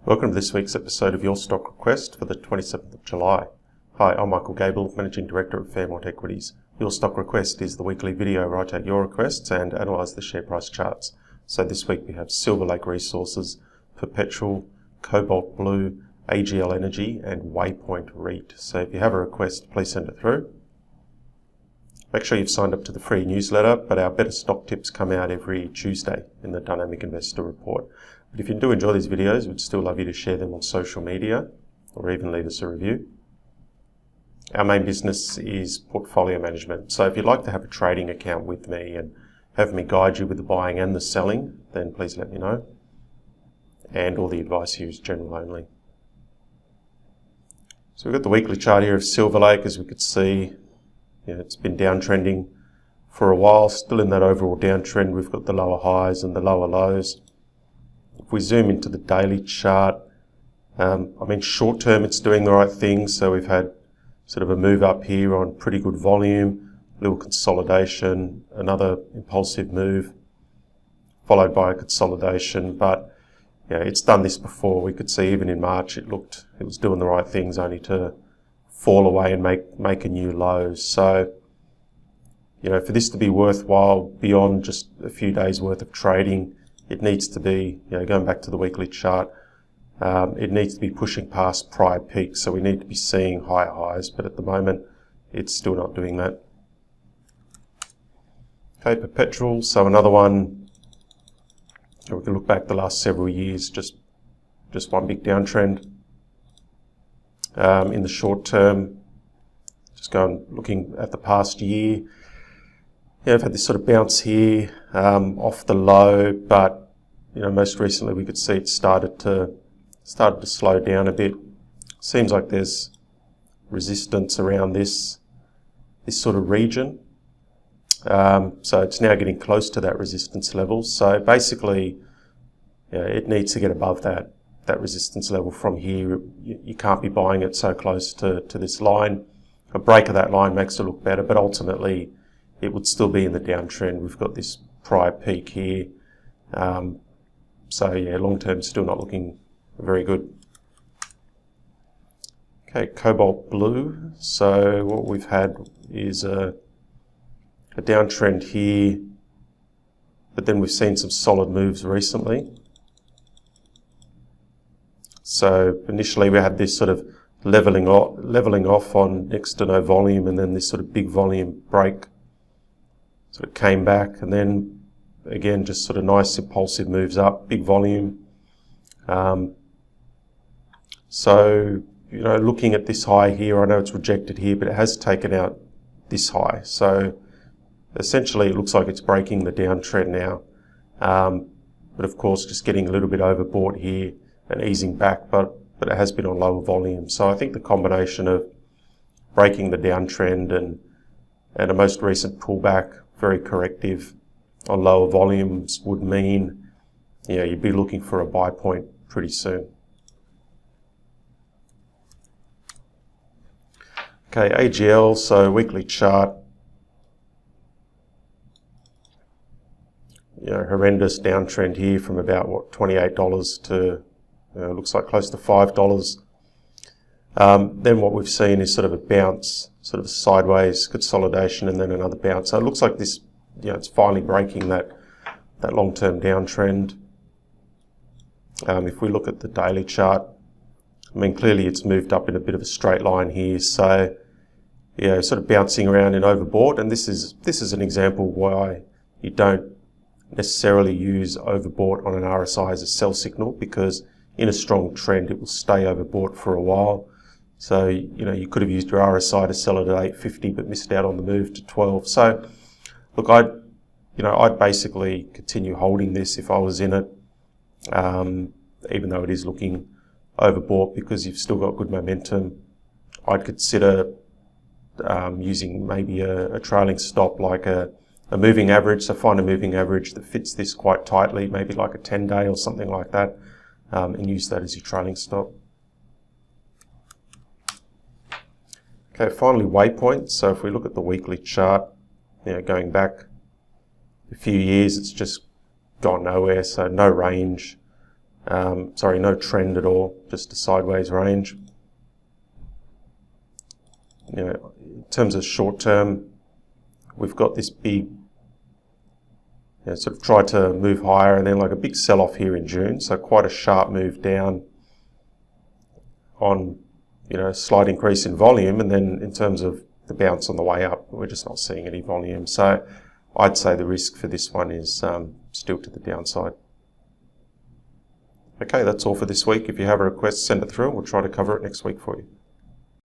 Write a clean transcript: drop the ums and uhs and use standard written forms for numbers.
Welcome to this week's episode of Your Stock Request for the 27th of July. Hi, I'm Michael Gable, Managing Director at Fairmont Equities. Your Stock Request is the weekly video where I take your requests and analyse the share price charts. So this week we have Silver Lake Resources, Petrol, Cobalt Blue, AGL Energy and Waypoint REIT. So if you have a request, please send it through. Make sure you've signed up to the free newsletter, but our better stock tips come out every Tuesday in the Dynamic Investor Report. But if you do enjoy these videos, we'd still love you to share them on social media or even leave us a review. Our main business is portfolio management. So if you'd like to have a trading account with me and have me guide you with the buying and the selling, then please let me know. And all the advice here is general only. So we've got the weekly chart here of Silver Lake. As we could see, it's been downtrending for a while, still in that overall downtrend. We've got the lower highs and the lower lows. If we zoom into the daily chart, short term it's doing the right thing. So we've had sort of a move up here on pretty good volume, a little consolidation, another impulsive move, followed by a consolidation. But it's done this before. We could see even in March it was doing the right things, only to fall away and make a new low. So for this to be worthwhile beyond just a few days worth of trading, it needs to be, going back to the weekly chart, it needs to be pushing past prior peaks. So we need to be seeing higher highs, but at the moment it's still not doing that. Okay, Petrol, so another one, we can look back the last several years, just one big downtrend. In the short term, looking at the past year, I've had this sort of bounce here off the low, but most recently we could see it started to slow down a bit. Seems like there's resistance around this sort of region, so it's now getting close to that resistance level. So basically, it needs to get above that resistance level from here. You can't be buying it so close to this line. A break of that line makes it look better, but ultimately it would still be in the downtrend. We've got this prior peak here. Long term still not looking very good. Okay, Cobalt Blue. So what we've had is a downtrend here, but then we've seen some solid moves recently. So initially we had this sort of leveling off on next to no volume, and then this sort of big volume break sort of came back, and then again just sort of nice impulsive moves up, big volume. Looking at this high here, I know it's rejected here, but it has taken out this high. So essentially it looks like it's breaking the downtrend now. But of course just getting a little bit overbought here and easing back, but it has been on lower volume. So I think the combination of breaking the downtrend and a most recent pullback, very corrective on lower volumes, would mean you'd be looking for a buy point pretty soon. Okay, AGL, so weekly chart. Horrendous downtrend here from about $28 to looks like close to $5. Then what we've seen is sort of a bounce, sort of a sideways consolidation, and then another bounce. So it looks like this, it's finally breaking that long-term downtrend. If we look at the daily chart, clearly it's moved up in a bit of a straight line here. So sort of bouncing around in overbought, and this is an example why you don't necessarily use overbought on an RSI as a sell signal, because in a strong trend it will stay overbought for a while. So you could have used your RSI to sell it at 850 but missed out on the move to 12. So look, I'd basically continue holding this if I was in it, even though it is looking overbought, because you've still got good momentum. I'd consider using maybe a trailing stop, like a moving average. So find a moving average that fits this quite tightly, maybe like a 10-day or something like that, and use that as your trailing stop. Okay, finally Waypoint. So if we look at the weekly chart, going back a few years, it's just gone nowhere. So no range, Sorry, no trend at all, just a sideways range. You know, in terms of short term, we've got this big, sort of tried to move higher and then like a big sell-off here in June, so quite a sharp move down on, a slight increase in volume, and then in terms of the bounce on the way up, we're just not seeing any volume. So I'd say the risk for this one is still to the downside. Okay, that's all for this week. If you have a request, send it through and we'll try to cover it next week for you.